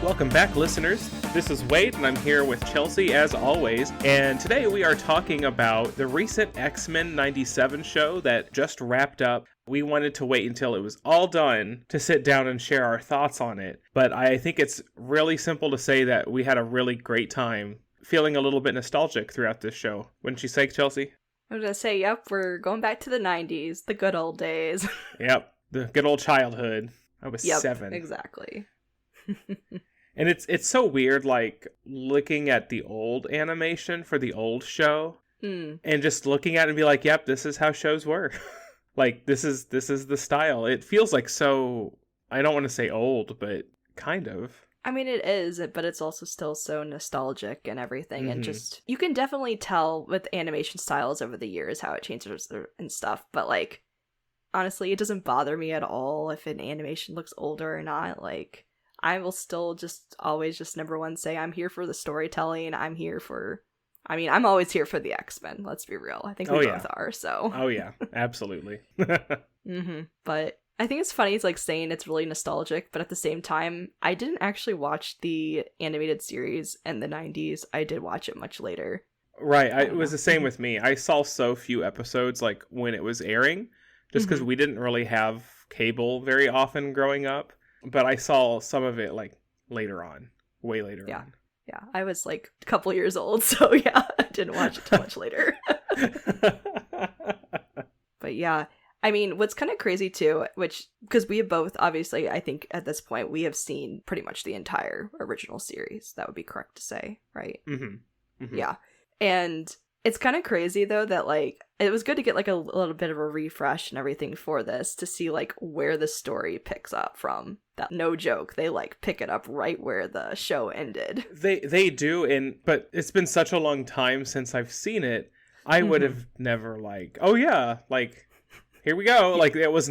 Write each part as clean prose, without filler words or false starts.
Welcome back, listeners. This is Wade, and I'm here with Chelsea, as always. And today we are talking about the recent X-Men 97 show that just wrapped up. We wanted to wait until it was all done to sit down and share our thoughts on it. But I think it's really simple to say that we had a really great time, feeling a little bit nostalgic throughout this show. Wouldn't you say, Chelsea? I was going to say, yep, we're going back to the 90s, the good old days. Yep, the good old childhood. I was 7. Exactly. And it's so weird, like, looking at the old animation for the old show and just looking at it and be like, yep, this is how shows were. Like, this is the style. It feels like so, I don't want to say old, but kind of. I mean, it is, but it's also still so nostalgic and everything. And just, you can definitely tell with animation styles over the years how it changes and stuff. But, like, honestly, it doesn't bother me at all if an animation looks older or not. Like, I will still just always just number one say I'm here for the storytelling. I'm always here for the X-Men. Let's be real. I think we both are. So. Oh yeah, absolutely. But I think it's funny. It's like saying it's really nostalgic, but at the same time, I didn't actually watch the animated series in the 90s. I did watch it much later. Right. It was the same with me. I saw so few episodes like when it was airing, just because we didn't really have cable very often growing up. But I saw some of it, like, later on. Way later on. Yeah, I was, like, a couple years old, so yeah, I didn't watch it too much later. But yeah, I mean, what's kind of crazy, too, because we have both, obviously, I think, at this point, we have seen pretty much the entire original series. That would be correct to say, right? Mm-hmm. Mm-hmm. Yeah. And it's kind of crazy, though, that, like, it was good to get, like, a little bit of a refresh and everything for this to see, like, where the story picks up from. That, no joke, they, like, pick it up right where the show ended. They do, but it's been such a long time since I've seen it, I would have never, like, oh, yeah, like, here we go. Like, it was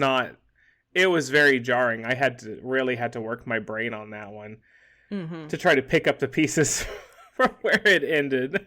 very jarring. I really had to work my brain on that one to try to pick up the pieces from where it ended.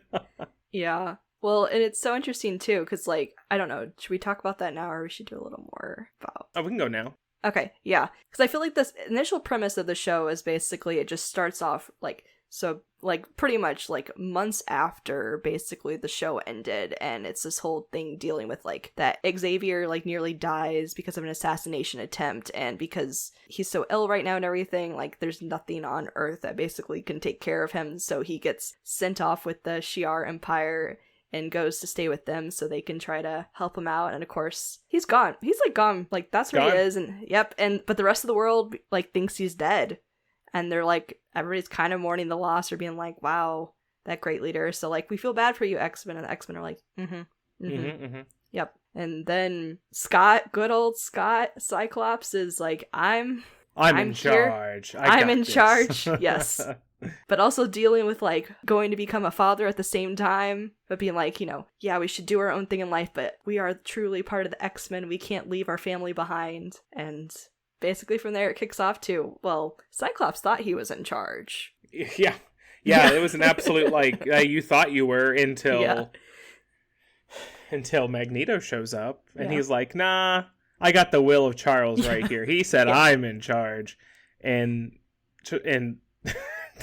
Yeah. Well, and it's so interesting, too, because, like, I don't know, should we talk about that now, or we should do a little more about... Oh, we can go now. Okay, yeah. Because I feel like this initial premise of the show is basically, it just starts off, like, so, like, pretty much, like, months after, basically, the show ended, and it's this whole thing dealing with, like, that Xavier, like, nearly dies because of an assassination attempt, and because he's so ill right now and everything, like, there's nothing on Earth that basically can take care of him, so he gets sent off with the Shi'ar Empire and goes to stay with them so they can try to help him out. And of course, he's gone. He's like gone. Like, that's where he is. And yep. But the rest of the world like thinks he's dead. And they're like, everybody's kind of mourning the loss or being like, wow, that great leader. So like, we feel bad for you, X-Men. And the X-Men are like, yep. And then Scott, good old Scott Cyclops is like, I'm in charge. I'm in charge. Yes. But also dealing with, like, going to become a father at the same time, but being like, you know, yeah, we should do our own thing in life, but we are truly part of the X-Men. We can't leave our family behind. And basically from there it kicks off to, well, Cyclops thought he was in charge. Yeah. It was an absolute, like, you thought you were until Magneto shows up. And he's like, nah, I got the will of Charles right here. He said I'm in charge. And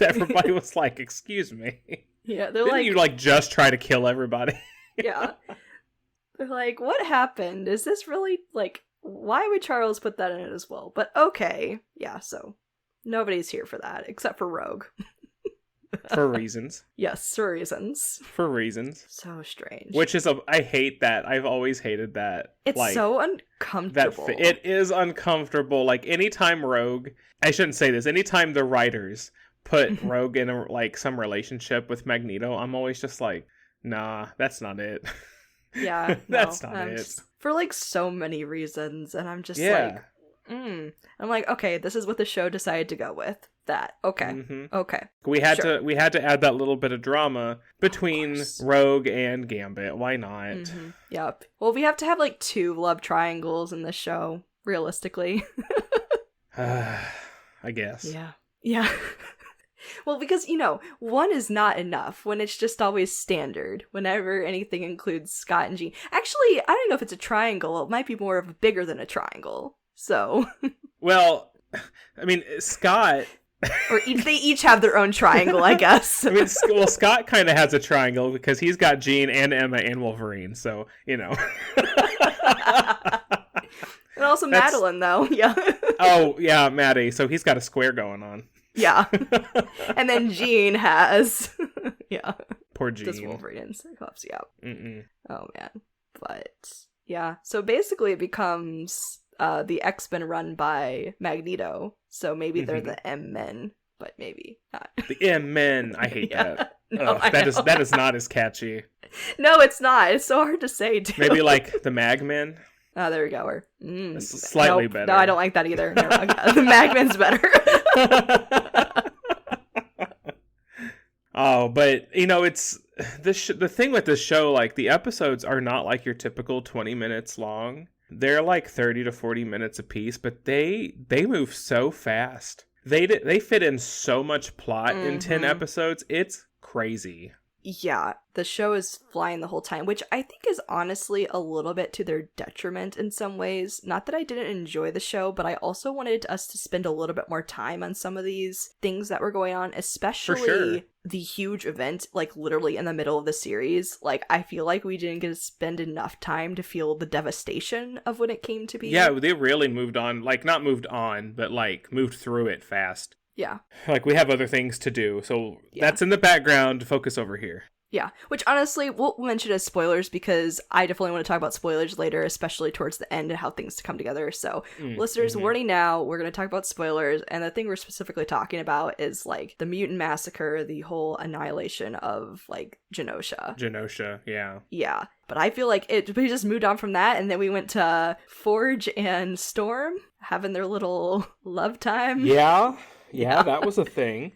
everybody was like, excuse me. Yeah, they're Didn't like, you, like, just try to kill everybody? Yeah. They're like, what happened? Is this really, like, why would Charles put that in it as well? But okay. Yeah, so nobody's here for that, except for Rogue. For reasons. Yes, for reasons. For reasons. So strange. Which is, I hate that. I've always hated that. It's like, so uncomfortable. It is uncomfortable. Like, anytime Rogue, I shouldn't say this, anytime the writers put Rogue in some relationship with Magneto, I'm always just like, nah, that's not it. Yeah. That's not it. For like so many reasons, and I'm just like, I'm like, okay, this is what the show decided to go with. That. Okay. Okay. We had to add that little bit of drama between Rogue and Gambit. Why not? Yep. Well, we have to have like 2 love triangles in this show, realistically. I guess. Yeah. Well, because, you know, 1 is not enough when it's just always standard, whenever anything includes Scott and Jean. Actually, I don't know if it's a triangle. It might be more of bigger than a triangle. So. Well, I mean, Scott Or they each have their own triangle, I guess. I mean, well, Scott kind of has a triangle because he's got Jean and Emma and Wolverine, so, you know. And also Madeline, though. Yeah. Oh, yeah, Maddie. So he's got a square going on. Yeah. And then Jean has... yeah. Poor Jean. Just Wolverine and Cyclops, yeah. Mm-mm. Oh, man. But, yeah. So basically it becomes the X-Men run by Magneto. So maybe they're the M-Men, but maybe not. The M-Men. I hate that. No, that is not as catchy. No, it's not. It's so hard to say, too. Maybe like the Magmen. Oh, there we go. Or, It's slightly better. No, I don't like that either. No, okay. The Magmen's better. Oh, but you know, it's the thing with this show. Like the episodes are not like your typical 20 minutes long. They're like 30 to 40 minutes a piece, but they move so fast. They fit in so much plot in 10 episodes. It's crazy. Yeah, the show is flying the whole time, which I think is honestly a little bit to their detriment in some ways. Not that I didn't enjoy the show, but I also wanted us to spend a little bit more time on some of these things that were going on, especially the huge event, like literally in the middle of the series. Like, I feel like we didn't get to spend enough time to feel the devastation of when it came to be. Yeah, they really moved on, like not moved on, but like moved through it fast. Yeah. Like, we have other things to do, so that's in the background. Focus over here. Yeah, which honestly, we'll mention as spoilers because I definitely want to talk about spoilers later, especially towards the end and how things come together. So, listeners, warning now, we're going to talk about spoilers, and the thing we're specifically talking about is, like, the mutant massacre, the whole annihilation of, like, Genosha. Genosha, yeah. Yeah, but I feel like we just moved on from that, and then we went to Forge and Storm having their little love time. Yeah, that was a thing.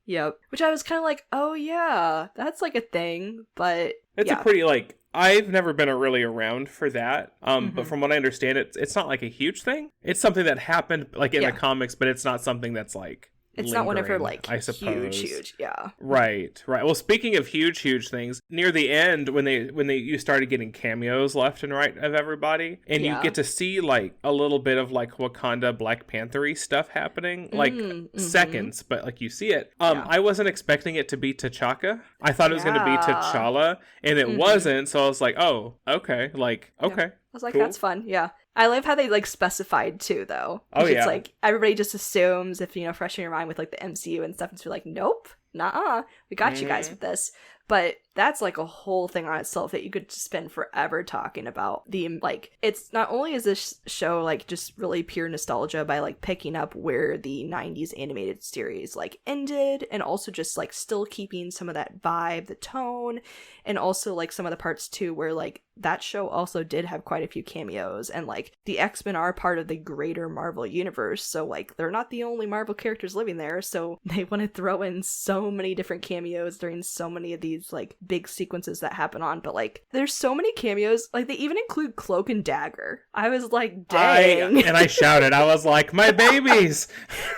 Yep. Which I was kind of like, oh yeah, that's like a thing, but it's a pretty, like, I've never been really around for that. But from what I understand, it's not like a huge thing. It's something that happened like in the comics, but it's not something that's like it's not one of her like I suppose. huge, yeah. Right. Well, speaking of huge things, near the end when you started getting cameos left and right of everybody, and you get to see like a little bit of like Wakanda Black Panther-y stuff happening, like seconds, but like you see it. I wasn't expecting it to be T'Chaka. I thought it was going to be T'Challa, and it wasn't. So I was like, oh, okay, like okay. I was like, cool. That's fun, yeah. I love how they, like, specified, too, though. Oh, yeah. It's like, everybody just assumes if, you know, fresh in your mind with, like, the MCU and stuff, and so you're like, nope, nuh-uh, we got you guys with this. But that's, like, a whole thing on itself that you could spend forever talking about. It's not only is this show, like, just really pure nostalgia by, like, picking up where the 90s animated series, like, ended, and also just, like, still keeping some of that vibe, the tone, and also, like, some of the parts, too, where, like, that show also did have quite a few cameos, and, like, the X-Men are part of the greater Marvel universe, so, like, they're not the only Marvel characters living there, so they want to throw in so many different cameos during so many of these, like, big sequences that happen on, but, like, there's so many cameos, like, they even include Cloak and Dagger. I was like, dang. And I shouted, I was like, my babies!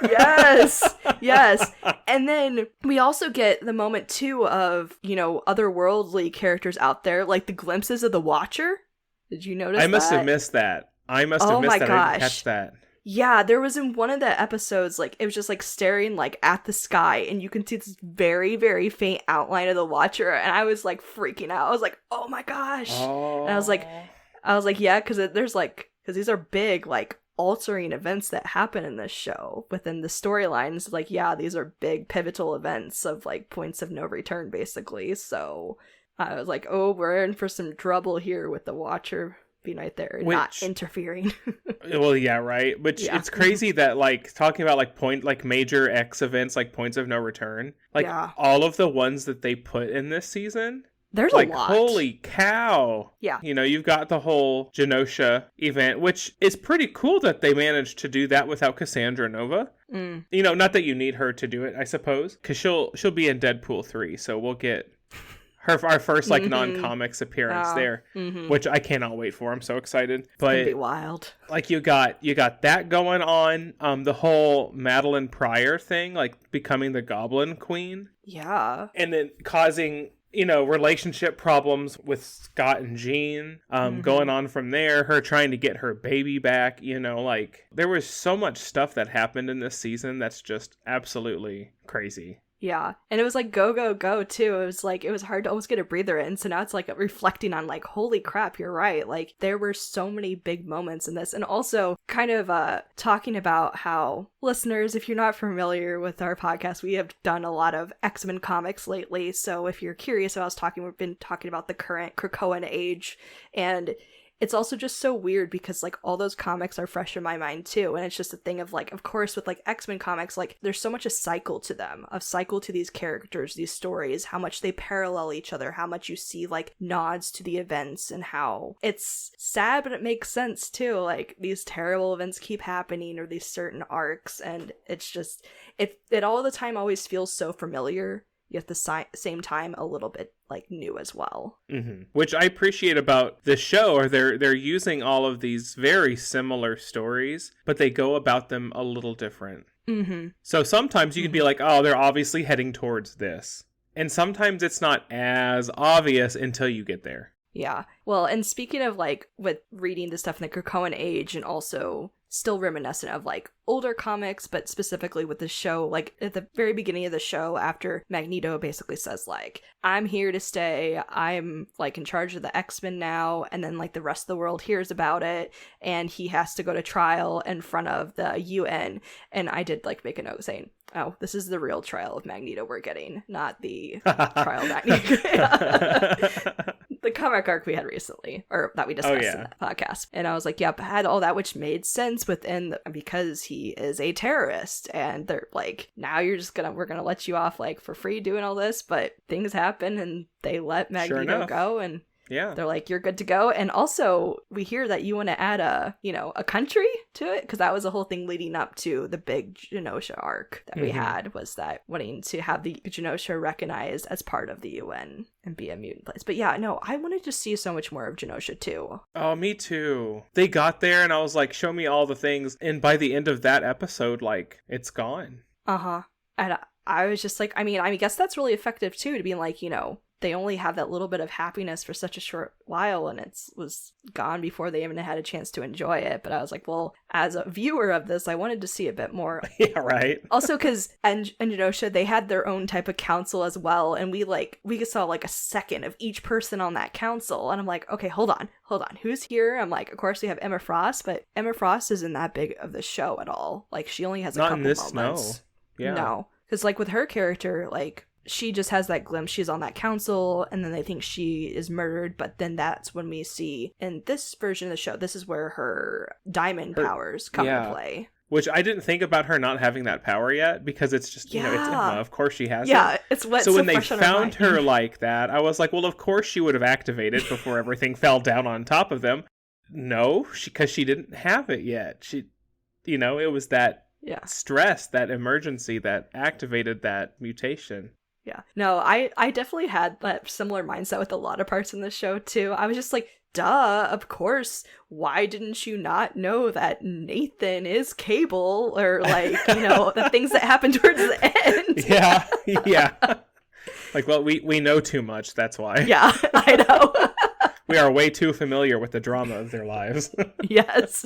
Yes! And then we also get the moment, too, of, you know, otherworldly characters out there, like the glimpses of the Watcher. Did you notice that? I must have missed that. I didn't catch that. Yeah, there was in one of the episodes, like, it was just, like, staring, like, at the sky, and you can see this very, very faint outline of the Watcher, and I was, like, freaking out. I was like, oh my gosh! Oh. And I was like, yeah, because these are big, like, altering events that happen in this show within the storylines. Like, yeah, these are big pivotal events of, like, points of no return, basically. So I was like, oh, we're in for some trouble here with the Watcher being right there and not interfering. Well, yeah, right. Which it's crazy that, like, talking about like major X events, like points of no return, like all of the ones that they put in this season. There's like, a lot. Holy cow. Yeah. You know, you've got the whole Genosha event, which is pretty cool that they managed to do that without Cassandra Nova. You know, not that you need her to do it, I suppose, because she'll be in Deadpool 3, so we'll get our first, like, non-comics appearance there, which I cannot wait for. I'm so excited. But it's gonna be wild. Like, you got that going on, the whole Madeline Pryor thing, like, becoming the Goblin Queen. Yeah. And then causing... relationship problems with Scott and Jean, going on from there, her trying to get her baby back, like there was so much stuff that happened in this season that's just absolutely crazy. Yeah. And it was like go, go, go too. It was like, it was hard to almost get a breather in. So now it's like reflecting on like, holy crap, you're right. Like there were so many big moments in this. And also kind of talking about how listeners, if you're not familiar with our podcast, we have done a lot of X-Men comics lately. So if you're curious about us we've been talking about the current Krakoan age, and it's also just so weird because like all those comics are fresh in my mind too, and it's just a thing of like, of course with like X-Men comics, like there's so much a cycle to them, a cycle to these characters, these stories, how much they parallel each other, how much you see like nods to the events, and how it's sad but it makes sense too, like these terrible events keep happening, or these certain arcs, and it's just it all the time always feels so familiar, yet at the same time a little bit like new as well. Which I appreciate about this show, are they're using all of these very similar stories, but they go about them a little different. So sometimes you could be like, oh, they're obviously heading towards this, and sometimes it's not as obvious until you get there. Yeah. Well, and speaking of like with reading the stuff in the Krakoan age, and also still reminiscent of like older comics, but specifically with the show, like at the very beginning of the show, after Magneto basically says like, I'm here to stay, I'm like in charge of the X-Men now, and then like the rest of the world hears about it, and he has to go to trial in front of the UN. And I did like make a note saying, oh, this is the real trial of Magneto we're getting, not the trial of Magneto. The comic arc we had recently, or that we discussed in that podcast. And I was like, yep, had all that, which made sense because he is a terrorist, and they're like, now we're gonna let you off like for free doing all this, but things happen and they let Magneto go, and they're like, you're good to go. And also we hear that you want to add a country to it, because that was the whole thing leading up to the big Genosha arc that we had, was that wanting to have the Genosha recognized as part of the UN and be a mutant place. But yeah, no, I wanted to see so much more of Genosha too. Oh, me too. They got there and I was like, show me all the things, and by the end of that episode, like, it's gone. And I was just like, I guess that's really effective too, to be like, they only have that little bit of happiness for such a short while, and it was gone before they even had a chance to enjoy it. But I was like, well, as a viewer of this, I wanted to see a bit more. Yeah, right. Also, because in Genosha, they had their own type of council as well, and we saw like a second of each person on that council, and I'm like, okay, hold on, who's here? I'm like, of course we have Emma Frost, but Emma Frost isn't that big of the show at all. Like, she only has a couple moments. No. Yeah. No, because like with her character, like, she just has that glimpse. She's on that council, and then they think she is murdered, but then that's when we see, in this version of the show, this is where her diamond powers come into play. Which I didn't think about her not having that power yet, because it's just, it's Emma. Of course she has it. Yeah, it's what's so when they found her like that, I was like, well, of course she would have activated before everything fell down on top of them. No, because she didn't have it yet. She, it was that stress, that emergency that activated that mutation. Yeah. No, I definitely had that similar mindset with a lot of parts in the show too. I was just like, duh, of course. Why didn't you not know that Nathan is Cable, or like, the things that happen towards the end? Yeah. Like, well, we know too much, that's why. Yeah, I know. We are way too familiar with the drama of their lives. Yes.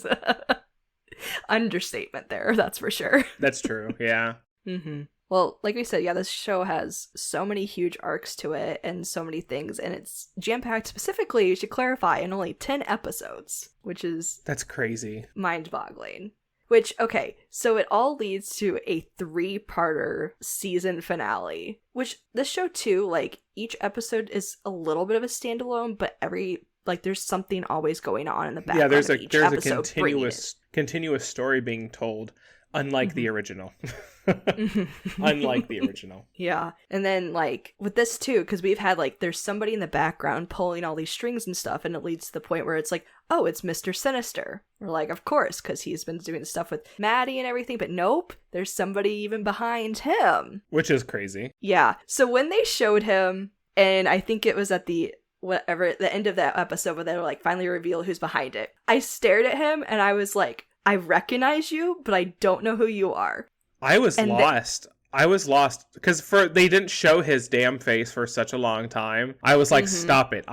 Understatement there, that's for sure. That's true, yeah. Well, like we said, this show has so many huge arcs to it and so many things, and it's jam-packed specifically, you should clarify, in only 10 episodes, which is... That's crazy. Mind-boggling. Which, okay, so it all leads to a 3-parter season finale, which this show too, like, each episode is a little bit of a standalone, but there's something always going on in the background. Yeah, there's a continuous story being told, unlike the original. Unlike the original. Yeah. And then like with this too, because we've had like there's somebody in the background pulling all these strings and stuff, and it leads to the point where it's like, oh, it's Mr. Sinister. We're like, of course, because he's been doing stuff with Maddie and everything, but nope, there's somebody even behind him, which is crazy. Yeah. So when they showed him, and I think it was at the end of that episode where they were like finally reveal who's behind it, I stared at him and I was like, I recognize you, but I don't know who you are. I was lost. I was lost because they didn't show his damn face for such a long time. I was like, stop it.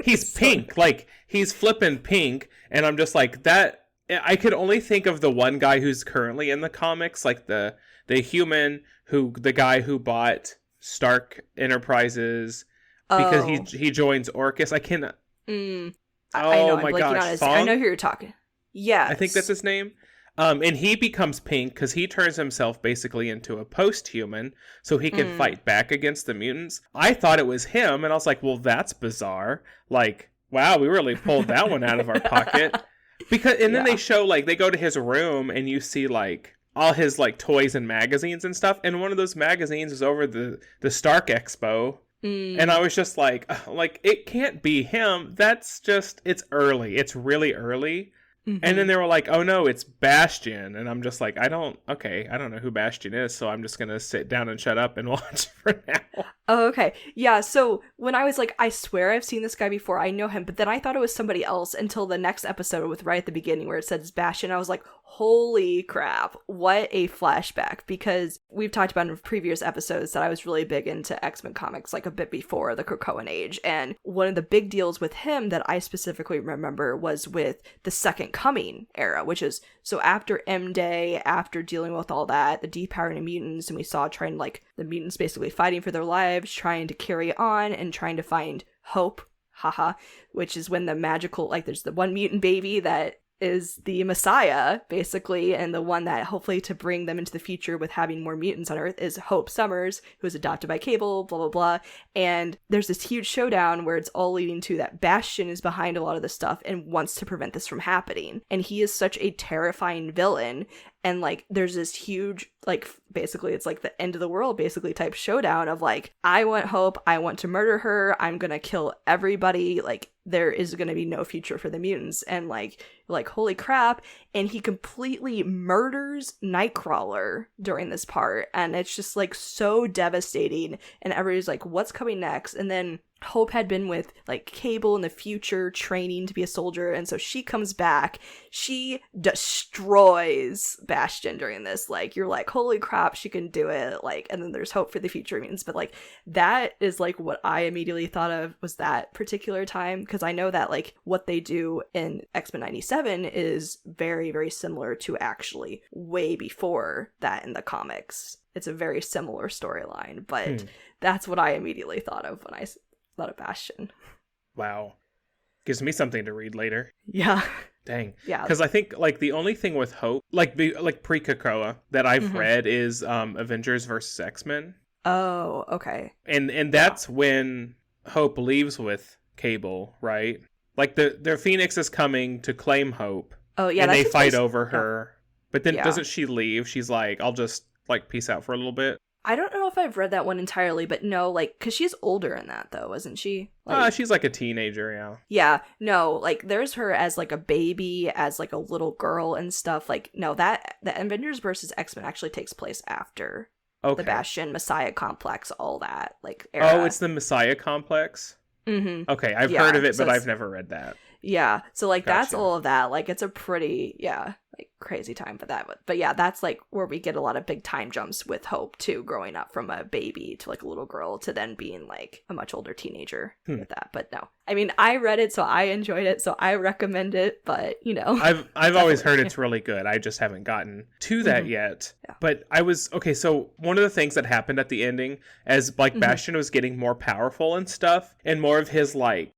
He's pink. Like, he's flipping pink. And I'm just like, that. I could only think of the one guy who's currently in the comics, like the the guy who bought Stark Enterprises because he joins Orcus. I cannot. I know, I'm blanking on his. I know who you're talking. Yeah, I think that's his name. And he becomes pink because he turns himself basically into a post-human so he can fight back against the mutants. I thought it was him, and I was like, well, that's bizarre. Like, wow, we really pulled that one out of our pocket. Then they show, like, they go to his room, and you see, like, all his, like, toys and magazines and stuff. And one of those magazines is over the Stark Expo. And I was just like, it can't be him. That's just, it's early. It's really early. And then they were like, oh no, it's Bastion. And I'm just like, I don't know who Bastion is, so I'm just going to sit down and shut up and watch for now. Oh, okay. Yeah, so when I was like, I swear I've seen this guy before, I know him, but then I thought it was somebody else until the next episode with right at the beginning where it says Bastion. I was like, holy crap, what a flashback. Because we've talked about in previous episodes that I was really big into X-Men comics like a bit before the Krakoan Age. And one of the big deals with him that I specifically remember was with the Second Coming era, which is so after M-Day, after dealing with all that, the depowering of mutants, and we saw trying like the mutants basically fighting for their lives, trying to carry on and trying to find hope, which is when the magical, like there's the one mutant baby that is the Messiah, basically, and the one that hopefully to bring them into the future with having more mutants on Earth is Hope Summers, who is adopted by Cable, blah, blah, blah. And there's this huge showdown where it's all leading to that Bastion is behind a lot of this stuff and wants to prevent this from happening. And he is such a terrifying villain. And, like, there's this huge, like, basically, it's like the end of the world, basically, type showdown of, like, I want Hope, I want to murder her, I'm gonna kill everybody, like, there is gonna be no future for the mutants. And, like, holy crap. And he completely murders Nightcrawler during this part. And it's just, like, so devastating. And everybody's like, what's coming next? And then Hope had been with, like, Cable in the future, training to be a soldier, and so she comes back. She destroys Bastion during this. Like, you're like, holy crap, she can do it. Like, and then there's hope for the future mutants. But, like, that is, like, what I immediately thought of was that particular time, because I know that, like, what they do in X-Men 97 is very, very similar to actually way before that in the comics. It's a very similar storyline, but that's what I immediately thought of when I thought of Bastion. Wow. Gives me something to read later. Yeah. Dang. Yeah. Because I think, like, the only thing with Hope, like pre-Krakoa that I've read is Avengers versus X-Men. Oh, okay. And that's when Hope leaves with Cable, right? Like, the Phoenix is coming to claim Hope. Oh, yeah. And they fight over her. But then doesn't she leave? She's like, I'll just, like, peace out for a little bit. I don't know if I've read that one entirely, but no, like, because she's older in that, though, isn't she? Like, she's like a teenager, yeah. Yeah, no, like, there's her as, like, a baby, as, like, a little girl and stuff. Like, no, the Avengers versus X-Men actually takes place after the Bastion, Messiah Complex, all that, like, era. Oh, it's the Messiah Complex? Mm-hmm. Okay, I've heard of it, but I've never read that. Yeah, so, like, that's all of that. Like, it's a pretty, like, crazy time for that. But yeah, that's, like, where we get a lot of big time jumps with Hope, too, growing up from a baby to, like, a little girl to then being, like, a much older teenager with that. But no. I mean, I read it, so I enjoyed it, so I recommend it, but, you know. I've always heard it's really good. I just haven't gotten to that yet. Yeah. But so one of the things that happened at the ending, as, like, Bastion was getting more powerful and stuff, and more of his, like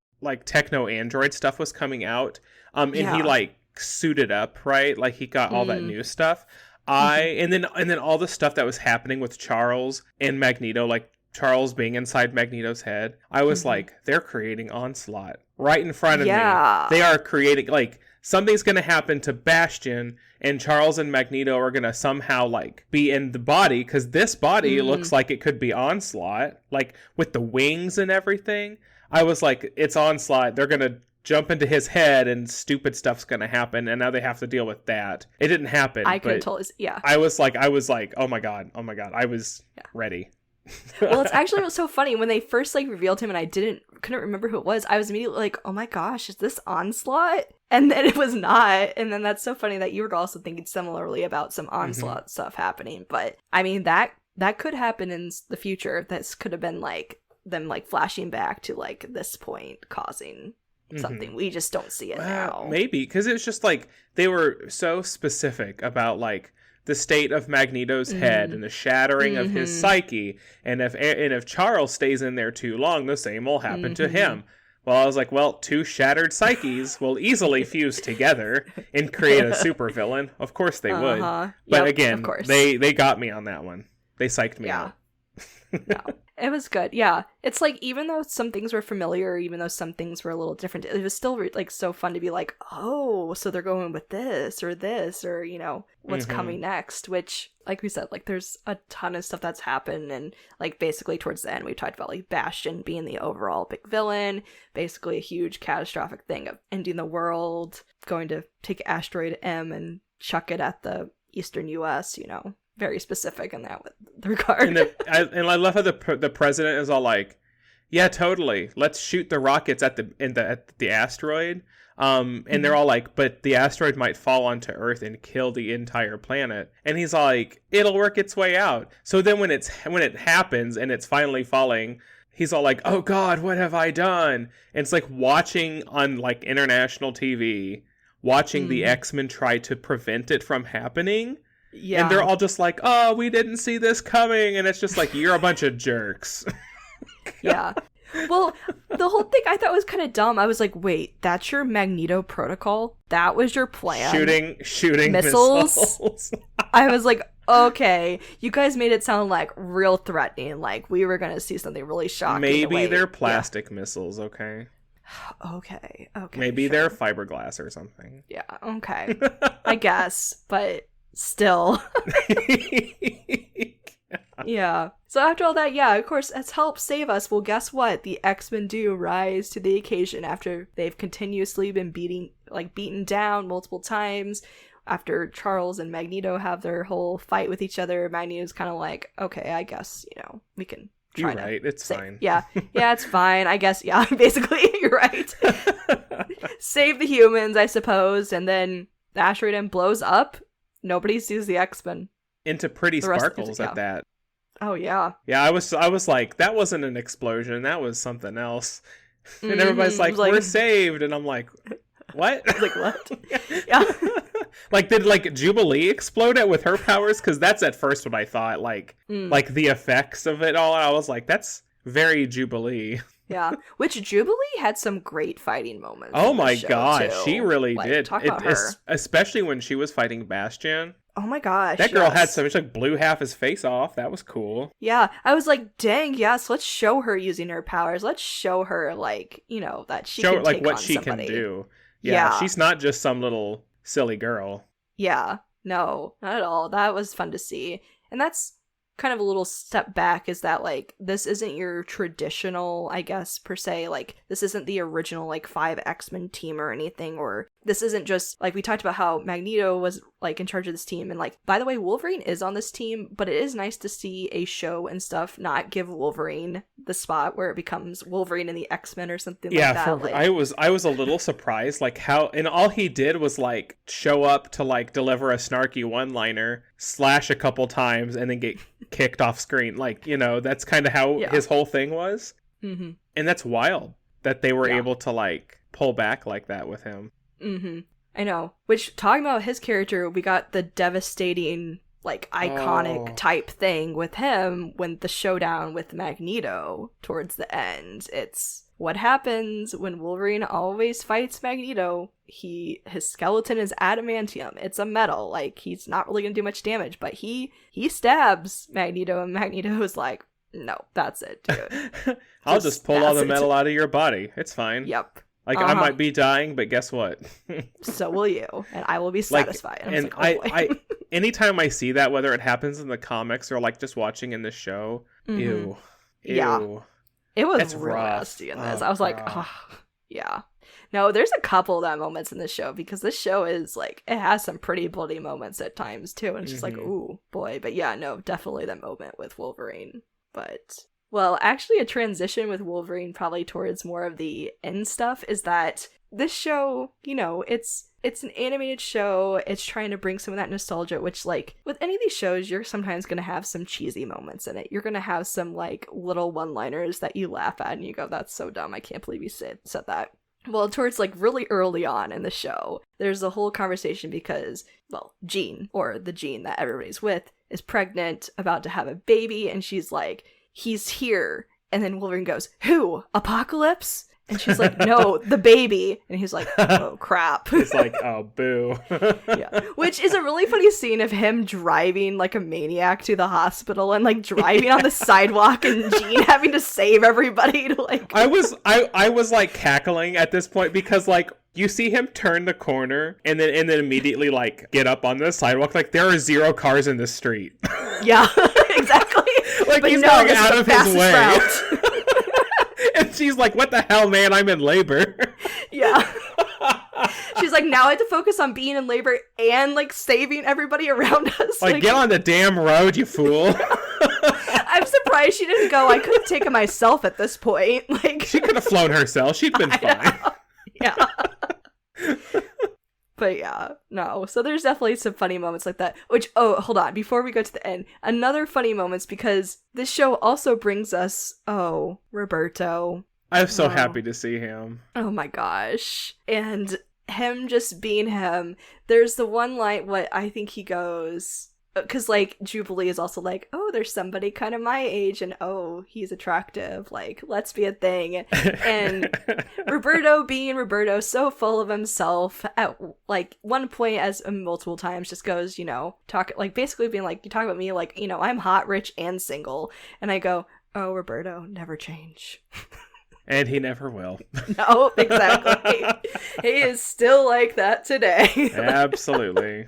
techno android stuff was coming out, and he, like, suited up, right? Like, he got all that new stuff. And then all the stuff that was happening with Charles and Magneto, like Charles being inside Magneto's head, I was like, they're creating Onslaught right in front of me. They are creating, like, something's gonna happen to Bastion, and Charles and Magneto are gonna somehow, like, be in the body, because this body looks like it could be Onslaught, like, with the wings and everything. I was like, it's Onslaught. They're gonna jump into his head and stupid stuff's gonna happen, and now they have to deal with that. It didn't happen. I could totally, I was like, oh my god, I was ready. Well, it's actually what's so funny when they first like revealed him and I couldn't remember who it was. I was immediately like, "Oh my gosh, is this Onslaught?" And then it was not. And then that's so funny that you were also thinking similarly about some Onslaught stuff happening. But I mean that could happen in the future. This could have been like them like flashing back to like this point causing something. We just don't see it now. Maybe because it's just like they were so specific about like the state of Magneto's head and the shattering of his psyche, and if Charles stays in there too long, the same will happen to him. Well, I was like, well, two shattered psyches will easily fuse together and create a supervillain. Of course they would. But again, of course. They got me on that one. They psyched me out. No, it was good. Yeah, it's like even though some things were familiar, even though some things were a little different, it was still like so fun to be like, oh, so they're going with this, or you know what's coming next. Which, like we said, like there's a ton of stuff that's happened, and like basically towards the end we talked about like Bastion being the overall big villain, basically a huge catastrophic thing of ending the world, going to take asteroid M and chuck it at the eastern U.S. You know. Very specific in that regard. And I love how the president is all like, "Yeah, totally. Let's shoot the rockets at the asteroid." And they're all like, "But the asteroid might fall onto Earth and kill the entire planet." And he's like, "It'll work its way out." So then when it happens and it's finally falling, he's all like, "Oh God, what have I done?" And it's like watching on like international TV, watching the X-Men try to prevent it from happening. Yeah. And they're all just like, "Oh, we didn't see this coming." And it's just like, you're a bunch of jerks. Yeah. Well, the whole thing I thought was kind of dumb. I was like, wait, that's your Magneto protocol? That was your plan? Shooting missiles? I was like, okay, you guys made it sound like real threatening. Like we were going to see something really shocking. Maybe they're plastic missiles, okay? Okay. Maybe they're fiberglass or something. Yeah, okay. I guess, but... still. Yeah. So after all that, yeah, of course, as help save us, well, guess what? The X-Men do rise to the occasion after they've continuously been beaten down multiple times. After Charles and Magneto have their whole fight with each other, Magneto's kind of like, okay, I guess, you know, we can try. You're right. It's fine. Yeah, it's fine. I guess, yeah, basically, you're right. Save the humans, I suppose, and then the asteroid M blows up. Nobody sees the X-Men. Into pretty sparkles at that. Oh, yeah. Yeah, I was like, that wasn't an explosion. That was something else. And everybody's like, we're saved. And I'm like, what? I was like, what? Yeah. Like, did, like, Jubilee explode it with her powers? Because that's at first what I thought. Like the effects of it all. I was like, that's very Jubilee. Yeah, which Jubilee had some great fighting moments. Oh my gosh, too. She really did. Talk about her. Especially when she was fighting Bastion. Oh my gosh, that girl had so much, like, blew half his face off. That was cool. Yeah, I was like, dang, yes, let's show her using her powers. Let's show her, like, you know, that she can like take what on she somebody. Can do. Yeah, she's not just some little silly girl. Yeah, no, not at all. That was fun to see, and that's kind of a little step back, is that like this isn't your traditional, I guess, per se, like this isn't the original like 5 X-Men team or anything, or this isn't just like we talked about how Magneto was like in charge of this team, and like by the way, Wolverine is on this team, but it is nice to see a show and stuff not give Wolverine the spot where it becomes Wolverine and the X-Men or something like that. Yeah, I was a little surprised like how, and all he did was like show up to like deliver a snarky one-liner, slash a couple times, and then get kicked off screen. Like, you know, that's kind of how his whole thing was. Mm-hmm. And that's wild that they were able to like pull back like that with him. Mm-hmm. I know. Which, talking about his character, we got the devastating, like, iconic type thing with him when the showdown with Magneto towards the end. It's what happens when Wolverine always fights Magneto. His skeleton is adamantium. It's a metal. Like, he's not really gonna do much damage, but he stabs Magneto, and Magneto is like, no, that's it, dude. I'll just pull all the metal out of your body. It's fine. Yep. Like, I might be dying, but guess what? So will you, and I will be satisfied. Like, and I anytime I see that, whether it happens in the comics or like just watching in the show, ew. Yeah. It was real nasty in this. I was like, oh, yeah. No, there's a couple of that moments in this show, because this show is like, it has some pretty bloody moments at times too, and it's just like, ooh, boy. But yeah, no, definitely that moment with Wolverine. But, well, actually a transition with Wolverine probably towards more of the end stuff is that this show, you know, it's an animated show. It's trying to bring some of that nostalgia, which, like, with any of these shows, you're sometimes going to have some cheesy moments in it. You're going to have some, like, little one-liners that you laugh at and you go, that's so dumb. I can't believe you said that. Well, towards, like, really early on in the show, there's a whole conversation because, well, Jean, or the Jean that everybody's with, is pregnant, about to have a baby, and she's like, he's here. And then Wolverine goes, who? Apocalypse? And she's like, no, the baby. And he's like, oh, crap. He's like, oh, boo. Yeah. Which is a really funny scene of him driving like a maniac to the hospital and like driving on the sidewalk and Jean having to save everybody to like... I was like cackling at this point because like you see him turn the corner and then immediately like get up on the sidewalk. Like there are 0 cars in the street. Yeah, exactly. Like but he's no, going this out is of the his fastest way. route. And she's like, what the hell, man? I'm in labor. Yeah. She's like, now I have to focus on being in labor and like saving everybody around us. Like get on the damn road, you fool. I'm surprised she didn't go, I could have taken myself at this point. Like she could have flown herself. She'd been fine. Yeah. But yeah, no. So there's definitely some funny moments like that. Which, oh, hold on. Before we go to the end, another funny moments because this show also brings us, Roberto. I'm so happy to see him. Oh my gosh. And him just being him. There's the one line, what I think he goes... Because, like, Jubilee is also like, oh, there's somebody kind of my age, and oh, he's attractive. Like, let's be a thing. And Roberto being Roberto, so full of himself, at, like, one point, as multiple times, just goes, you know, basically being like, you talk about me, like, you know, I'm hot, rich, and single. And I go, oh, Roberto, never change. And he never will. No, exactly. He is still like that today. Absolutely.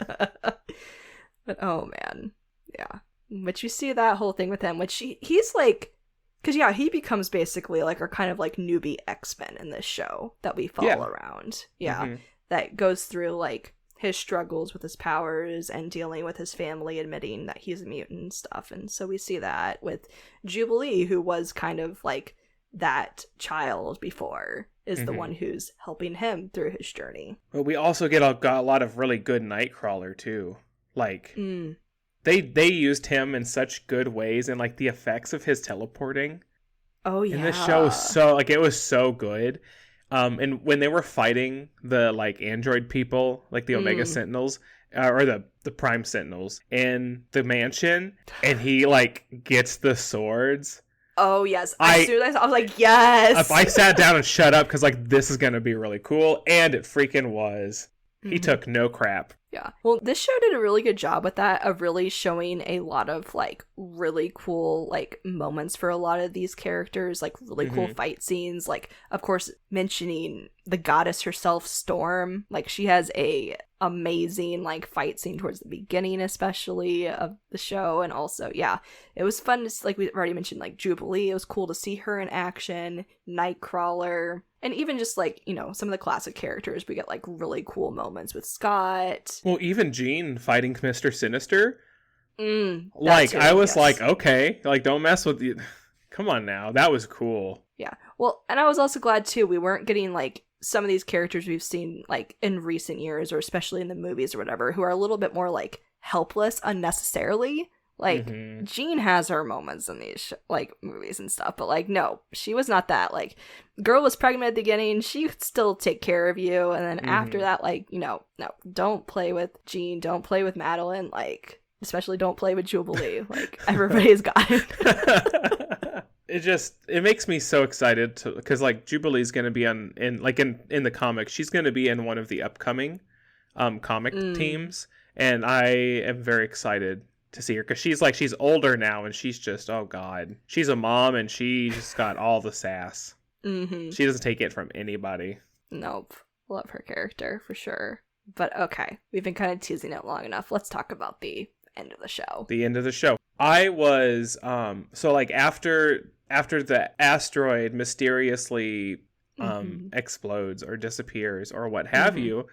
But oh man, yeah. But you see that whole thing with him, which he's like, because yeah, he becomes basically like our kind of like newbie X-Men in this show that we follow around. Yeah, that goes through like his struggles with his powers and dealing with his family admitting that he's a mutant and stuff. And so we see that with Jubilee, who was kind of like that child before, is the one who's helping him through his journey. But we also got a lot of really good Nightcrawler too. Like, they used him in such good ways, and like the effects of his teleporting. Oh yeah. And this show was so like it was so good. And when they were fighting the like android people, like the Omega Sentinels, or the Prime Sentinels in the mansion, and he like gets the swords. Oh yes, as soon as I was like, yes. I sat down and shut up because like this is gonna be really cool, and it freaking was. He took no crap. Yeah. Well, this show did a really good job with that, of really showing a lot of like really cool like moments for a lot of these characters, like really cool fight scenes. Like, of course, mentioning the goddess herself, Storm. Like, she has a amazing like fight scene towards the beginning, especially of the show. And also, yeah, it was fun to, like we already mentioned, like Jubilee. It was cool to see her in action. Nightcrawler. And even just, like, you know, some of the classic characters, we get, like, really cool moments with Scott. Well, even Jean fighting Mr. Sinister. Like, I was like, okay, like, don't mess with you. Come on now. That was cool. Yeah. Well, and I was also glad, too, we weren't getting, like, some of these characters we've seen, like, in recent years, or especially in the movies or whatever, who are a little bit more, like, helpless unnecessarily. Like, Jean has her moments in these, like, movies and stuff, but, like, no, she was not that. Like, girl was pregnant at the beginning, she could still take care of you, and then after that, like, you know, no, don't play with Jean, don't play with Madeline, like, especially don't play with Jubilee. Like, everybody's got it. It makes me so excited to, because, like, Jubilee's gonna be in the comics, she's gonna be in one of the upcoming comic teams, and I am very excited to see her, because she's older now, and she's just, oh god, she's a mom, and she just got all the sass. She doesn't take it from anybody. Nope. Love her character for sure. But okay, we've been kind of teasing it long enough. Let's talk about the end of the show. The end of the show. I was so like after the asteroid mysteriously explodes or disappears or what have you,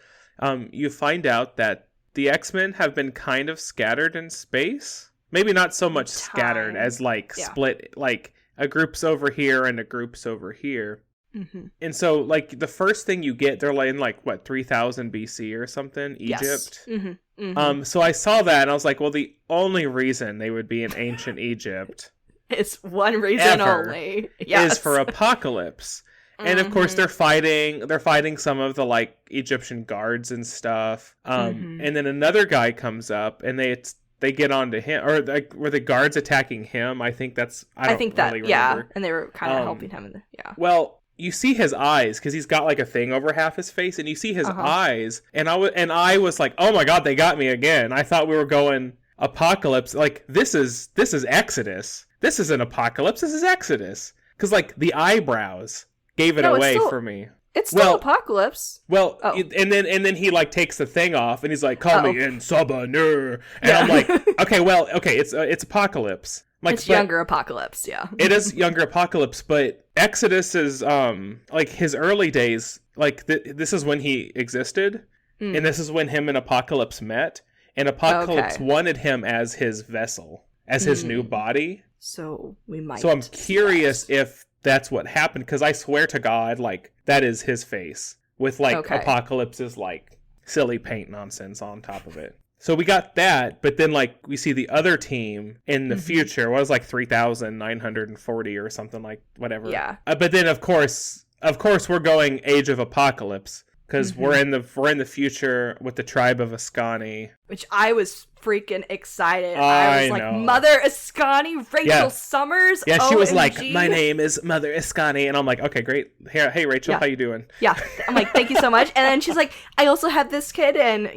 you find out that the X-Men have been kind of scattered in space. maybe not so much scattered as like split, like a group's over here and a group's over here. Mm-hmm. And so, like, the first thing you get, they're like in, like, what, 3000 BC or something? Egypt? Yes. Mm-hmm. Mm-hmm. So I saw that, and I was like, well, the only reason they would be in ancient Egypt... it's one reason only. Yes. Is for apocalypse. And, of course, they're fighting some of the, like, Egyptian guards and stuff. And then another guy comes up, and they get onto him, or like, were the guards attacking him? I think that's... I think that, really remember. And they were kind of helping him. Well... You see his eyes, because he's got like a thing over half his face, and you see his eyes, and I was like, oh my god, they got me again. I thought we were going apocalypse. Like, this is Exodus. This isn't apocalypse, this is Exodus. Because, like, the eyebrows gave it away for me. It's still apocalypse. Well, and then he like takes the thing off, and he's like, call me in Sabanur. And I'm like, okay, it's apocalypse. Like, it's younger apocalypse, yeah. It is younger apocalypse, but Exodus is like his early days. Like this is when he existed, and this is when him and Apocalypse met. And Apocalypse wanted him as his vessel, as his new body. So we might. So I'm curious if that's what happened, because I swear to God, like that is his face with like Apocalypse's like silly paint nonsense on top of it. So we got that, but then like we see the other team in the future. What was like 3,940 or something, like whatever. Yeah. But then of course we're going Age of Apocalypse, because we're in the future with the tribe of Askani, which I was freaking excited. I was like, Mother Askani, Rachel Summers. Yeah, she was like, my name is Mother Askani, and I'm like, okay, great. Hey Rachel, how you doing? Yeah, I'm like, thank you so much. And then she's like, I also have this kid, and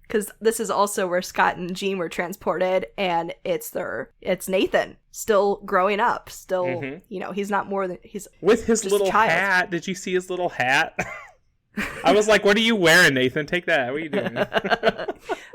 because this is also where Scott and Jean were transported, and it's Nathan still growing up, still he's not more than he's with his little hat. Did you see his little hat? I was like, what are you wearing, Nathan? Take that. What are you doing?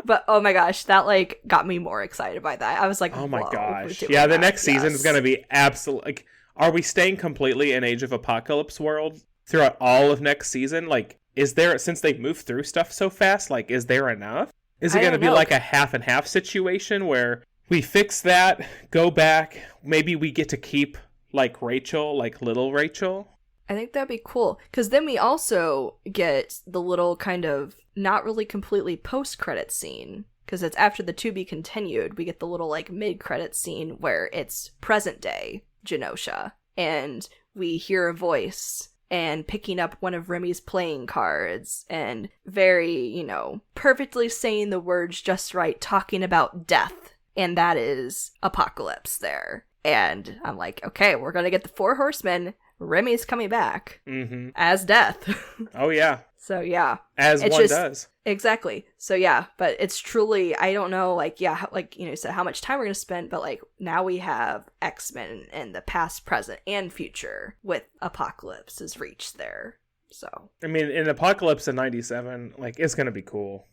But oh my gosh, that like got me more excited by that. I was like, oh my gosh, yeah, the next season is going to be absolute. Like, are we staying completely in Age of Apocalypse world throughout all of next season? Like, is there, since they've moved through stuff so fast, like, is there enough? Is it going to be like a half and half situation where we fix that, go back, maybe we get to keep like Rachel, like little Rachel? I think that'd be cool, because then we also get the little kind of not really completely post-credit scene, because it's after the to be continued. We get the little like mid-credit scene where it's present day Genosha, and we hear a voice and picking up one of Remy's playing cards, and very, perfectly saying the words just right, talking about death, and that is Apocalypse there. And I'm like, okay, we're gonna get the 4 horsemen. Remy's coming back as Death. Oh yeah. So yeah, as it's one does. Exactly. So yeah, but it's truly, I don't know, like, yeah, like, you said how much time we're gonna spend, but like now we have X-Men in the past, present, and future with Apocalypse's reach there. So I mean, in Apocalypse in '97, like, it's gonna be cool.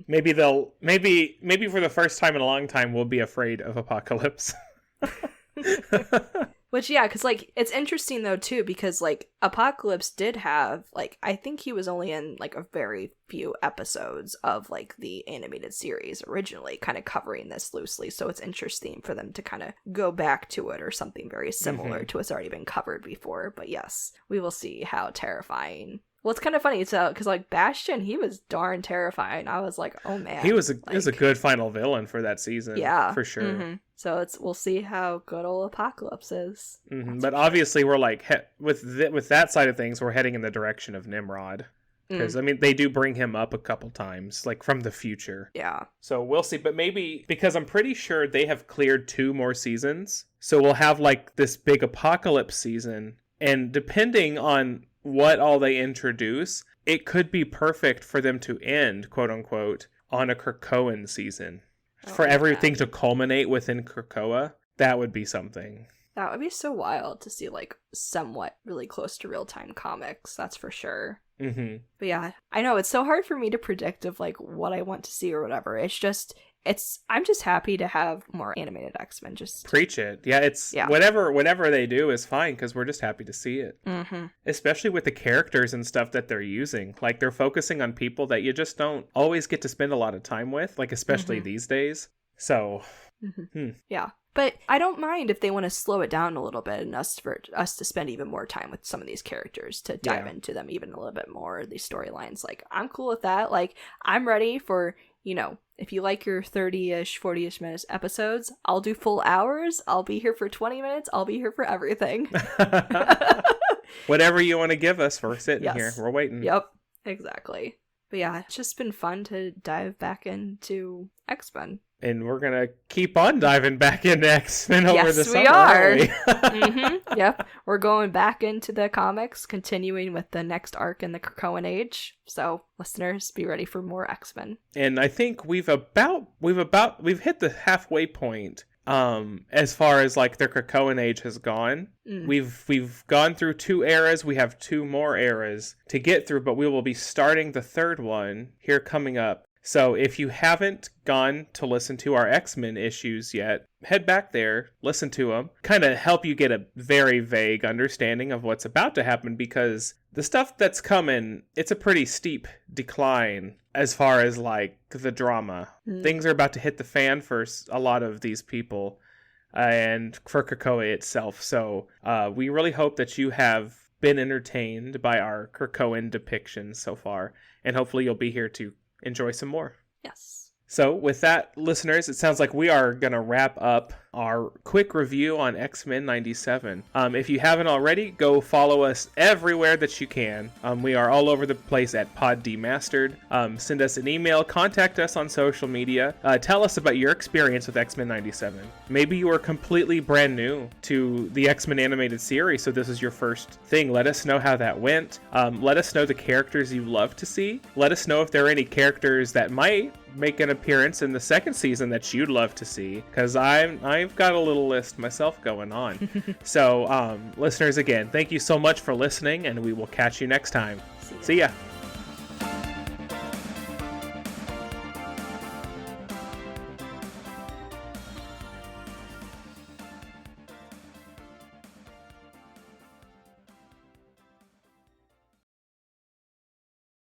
Maybe maybe for the first time in a long time we'll be afraid of Apocalypse. Which, yeah, because, like, it's interesting, though, too, because, like, Apocalypse did have, like, I think he was only in, like, a very few episodes of, like, the animated series originally, kind of covering this loosely, so it's interesting for them to kind of go back to it or something very similar to what's already been covered before, but yes, we will see how terrifying. Well, it's kind of funny, so, because, like, Bastion, he was darn terrifying. I was like, oh, man. He was a good final villain for that season. Yeah. For sure. So we'll see how good old Apocalypse is. But obviously, we're, like, with that side of things, we're heading in the direction of Nimrod. Because, I mean, they do bring him up a couple times, like, from the future. Yeah. So we'll see. But maybe, because I'm pretty sure they have cleared 2 more seasons. So we'll have, like, this big Apocalypse season. And depending on what all they introduce, it could be perfect for them to end, quote unquote, on a Krakoan season. For everything to culminate within Krakoa, that would be something. That would be so wild to see, like, somewhat really close to real-time comics, that's for sure. But yeah, I know, it's so hard for me to predict of, like, what I want to see or whatever. I'm just happy to have more animated X-Men. Just preach it. Yeah, whatever they do is fine, because we're just happy to see it. Especially with the characters and stuff that they're using. Like, they're focusing on people that you just don't always get to spend a lot of time with, like, especially these days. So Yeah. But I don't mind if they want to slow it down a little bit and for us to spend even more time with some of these characters, to dive into them even a little bit more, these storylines. Like, I'm cool with that. Like, I'm ready for, if you like your 30-ish, 40-ish minutes episodes, I'll do full hours. I'll be here for 20 minutes. I'll be here for everything. Whatever you want to give us, we're sitting here. We're waiting. Yep, exactly. But yeah, it's just been fun to dive back into X-Men. And we're going to keep on diving back into X-Men over the summer. Yes, we are. Yep. We're going back into the comics, continuing with the next arc in the Krakoan Age. So, listeners, be ready for more X-Men. And I think we've hit the halfway point as far as like the Krakoan Age has gone. We've gone through 2 eras. We have 2 more eras to get through, but we will be starting the 3rd one here coming up. So if you haven't gone to listen to our X-Men issues yet, head back there, listen to them, kind of help you get a very vague understanding of what's about to happen, because the stuff that's coming, it's a pretty steep decline as far as like the drama. Things are about to hit the fan for a lot of these people and for Krakoa itself. So we really hope that you have been entertained by our Krakoan depictions so far, and hopefully you'll be here to enjoy some more. Yes. So with that, listeners, it sounds like we are going to wrap up our quick review on X-Men 97. If you haven't already, go follow us everywhere that you can. We are all over the place at Pod Demastered. Send us an email, contact us on social media. Tell us about your experience with X-Men 97. Maybe you are completely brand new to the X-Men animated series, so this is your first thing. Let us know how that went. Let us know the characters you love to see. Let us know if there are any characters that might make an appearance in the 2nd season that you'd love to see, because I've got a little list myself going on. So listeners, again, thank you so much for listening, and we will catch you next time. See ya.